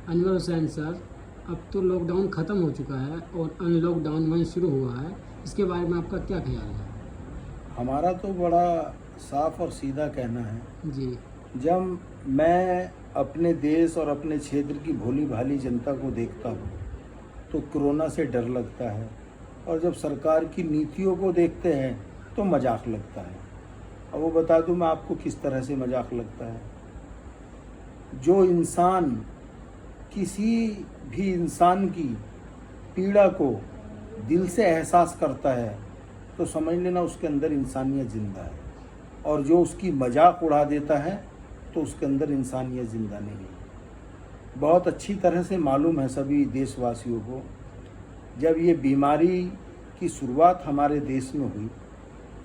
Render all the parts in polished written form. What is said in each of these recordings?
Anwar Hussain sir, अब तो lockdown ख़त्म हो चुका है और अनलॉकडाउन 1 शुरू हुआ है, इसके बारे में आपका क्या ख्याल है? हमारा तो बड़ा साफ और सीधा कहना है। जी। जब मैं अपने देश और अपने क्षेत्र की भोली भाली जनता को देखता हूँ तो कोरोना से डर लगता है, और जब सरकार की नीतियों को देखते हैं तो मजाक लगता है। अब वो बता दूँ मैं आपको किस तरह से मजाक लगता है। जो इंसान किसी भी इंसान की पीड़ा को दिल से एहसास करता है तो समझ लेना उसके अंदर इंसानियत ज़िंदा है, और जो उसकी मजाक उड़ा देता है तो उसके अंदर इंसानियत ज़िंदा नहीं है। बहुत अच्छी तरह से मालूम है सभी देशवासियों को, जब ये बीमारी की शुरुआत हमारे देश में हुई,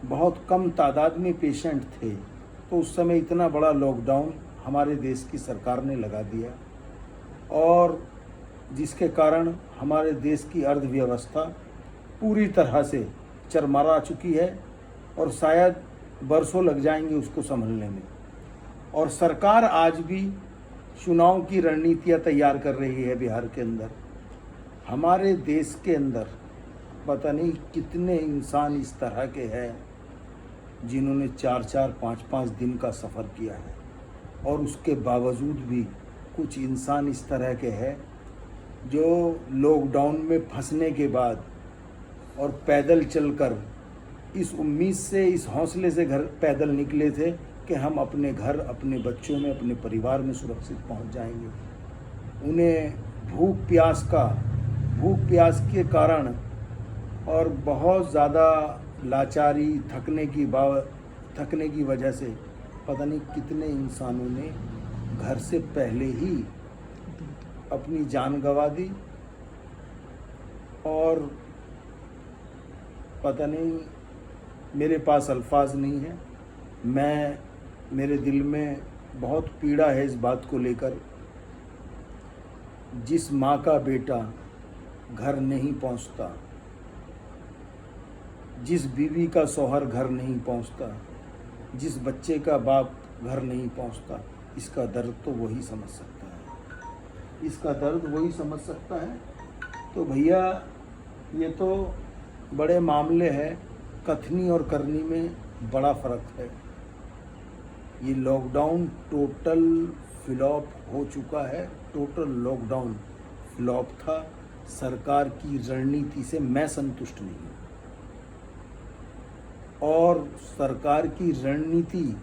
बहुत कम तादाद में पेशेंट थे, तो उस समय इतना बड़ा लॉकडाउन हमारे देश की सरकार ने लगा दिया, और जिसके कारण हमारे देश की अर्थव्यवस्था पूरी तरह से चरमरा चुकी है, और शायद बरसों लग जाएंगे उसको संभलने में। और सरकार आज भी चुनाव की रणनीतियाँ तैयार कर रही है बिहार के अंदर। हमारे देश के अंदर पता नहीं कितने इंसान इस तरह के हैं जिन्होंने 4-4, 5-5 दिन का सफ़र किया है, और उसके बावजूद भी कुछ इंसान इस तरह के हैं जो लॉकडाउन में फंसने के बाद और पैदल चलकर इस उम्मीद से, इस हौसले से घर पैदल निकले थे कि हम अपने घर, अपने बच्चों में, अपने परिवार में सुरक्षित पहुंच जाएंगे। उन्हें भूख प्यास के कारण और बहुत ज़्यादा लाचारी, थकने की वजह से पता नहीं कितने इंसानों ने घर से पहले ही अपनी जान गंवा दी, और पता नहीं, मेरे पास अल्फाज नहीं है। मेरे दिल में बहुत पीड़ा है इस बात को लेकर। जिस माँ का बेटा घर नहीं पहुँचता, जिस बीवी का शौहर घर नहीं पहुँचता, जिस बच्चे का बाप घर नहीं पहुँचता, इसका दर्द तो वही समझ सकता है। इसका दर्द वही समझ सकता है। तो भैया, ये तो बड़े मामले हैं, कथनी और करनी में बड़ा फ़र्क है। ये लॉकडाउन टोटल फ्लॉप हो चुका है। टोटल लॉकडाउन फ्लॉप था। सरकार की रणनीति से मैं संतुष्ट नहीं हूँ, और सरकार की रणनीति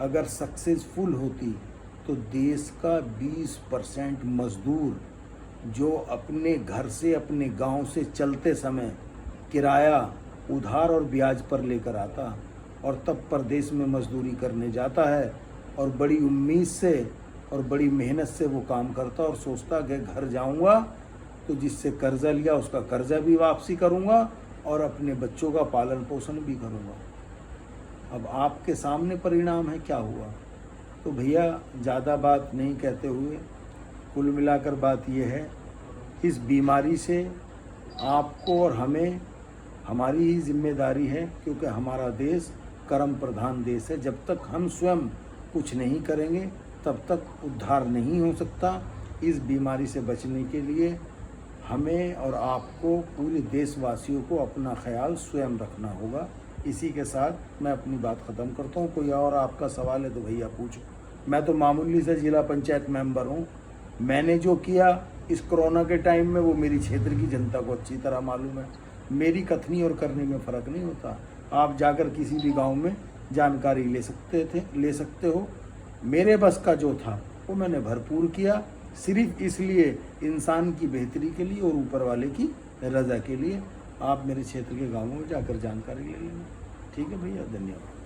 अगर सक्सेसफुल होती तो देश का 20% मज़दूर जो अपने घर से, अपने गांव से चलते समय किराया उधार और ब्याज पर लेकर आता, और तब परदेश में मजदूरी करने जाता है, और बड़ी उम्मीद से और बड़ी मेहनत से वो काम करता, और सोचता कि घर जाऊंगा तो जिससे कर्ज़ा लिया उसका कर्ज़ा भी वापसी करूंगा और अपने बच्चों का पालन पोषण भी करूंगा। अब आपके सामने परिणाम है क्या हुआ। तो भैया, ज़्यादा बात नहीं कहते हुए कुल मिलाकर बात यह है, इस बीमारी से आपको और हमें, हमारी ही जिम्मेदारी है, क्योंकि हमारा देश कर्म प्रधान देश है। जब तक हम स्वयं कुछ नहीं करेंगे तब तक उद्धार नहीं हो सकता। इस बीमारी से बचने के लिए हमें और आपको, पूरे देशवासियों को अपना ख्याल स्वयं रखना होगा। इसी के साथ मैं अपनी बात ख़त्म करता हूँ। कोई और आपका सवाल है तो भैया पूछो। मैं तो मामूली से जिला पंचायत मेंबर हूँ। मैंने जो किया इस कोरोना के टाइम में वो मेरी क्षेत्र की जनता को अच्छी तरह मालूम है। मेरी कथनी और करने में फ़र्क नहीं होता। आप जाकर किसी भी गांव में जानकारी ले सकते हो। मेरे बस का जो था वो मैंने भरपूर किया, सिर्फ इसलिए इंसान की बेहतरी के लिए और ऊपर वाले की रज़ा के लिए। आप मेरे क्षेत्र के गाँवों में जाकर जानकारी ले लेना। ठीक है भैया, धन्यवाद।